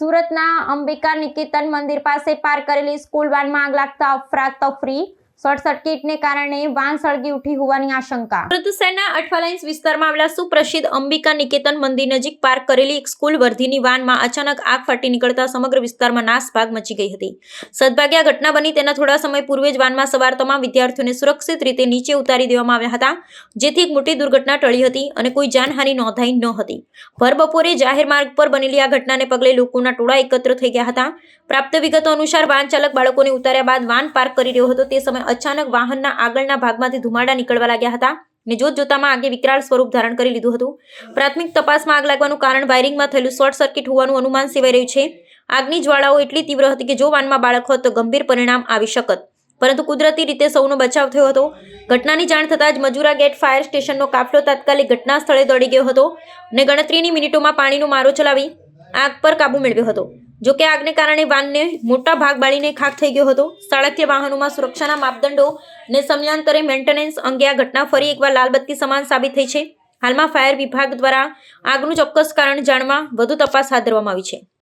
સુરતના અંબિકા નિકેતન મંદિર પાસે પાર્ક કરેલી સ્કૂલ વાનમાં આગ લાગતા અફરાતફરી, શોર્ટ સર્કિટને કારણે વાન સળગી ઉઠી હોવાની આશંકા। સુરત શહેરના અઠવાલાઇન્સ વિસ્તારમાં આવેલા સુપ્રસિદ્ધ અંબિકા નિકેતન મંદિર નજીક પાર્ક કરેલી એક સ્કૂલ વર્ધીની વાનમાં અચાનક આગ ફાટી નીકળતા સમગ્ર વિસ્તારમાં નાસભાગ મચી ગઈ હતી। સદભાગ્યે આ ઘટના બની તેના થોડા સમય પૂર્વે જ વાનમાં સવાર તમામ વિદ્યાર્થીઓને સુરક્ષિત રીતે નીચે ઉતારી દેવામાં આવ્યા હતા, જેથી એક મોટી દુર્ઘટના ટળી હતી અને કોઈ જાનહાનિ નોંધાઈ ન હતી। ભર બપોરે જાહેર માર્ગ પર બનેલી આ ઘટનાને પગલે લોકોના ટોળા એકત્ર થઈ ગયા હતા। પ્રાપ્ત વિગતો અનુસાર વાન ચાલક બાળકોને ઉતાર્યા બાદ વાન પાર્ક કરી રહ્યો હતો તે સમયે અચાનક વાહનના આગળના ભાગમાંથી ધુમાડા નીકળવા લાગ્યા હતા અને જોતજોતામાં આગે વિકરાળ સ્વરૂપ ધારણ કરી લીધું હતું। પ્રાથમિક તપાસમાં આગ લાગવાનું કારણ વાયરિંગમાં થયેલું શોર્ટ સર્કિટ હોવાનું અનુમાન સેવાઈ રહ્યું છે। આગની જ્વાળાઓ એટલી તીવ્ર હતી કે જો વાનમાં બાળક હોત તો ગંભીર પરિણામ આવી શકત, પરંતુ કુદરતી રીતે સૌનો બચાવ થયો હતો। ઘટનાની જાણ થતાં જ મજુરા ગેટ ફાયર સ્ટેશનનો કાફલો તાત્કાલિક ઘટના સ્થળે દોડી ગયો હતો અને ગણતરીની મિનિટોમાં પાણીનો મારો ચલાવી આગ પર કાબુ મેળવ્યો હતો। જો કે આગને કારણે વાનને મોટા ભાગ બાળીને ખાખ થઈ ગયો હતો। શાળાકીય વાહનોમાં સુરક્ષાના માપદંડો અને સમયાંતરે મેન્ટેનન્સ અંગે આ ઘટના ફરી એકવાર લાલબત્તી સમાન સાબિત થઈ છે। હાલમાં ફાયર વિભાગ દ્વારા આગનું ચોક્કસ કારણ જાણવા વધુ તપાસ હાથ ધરવામાં આવી છે।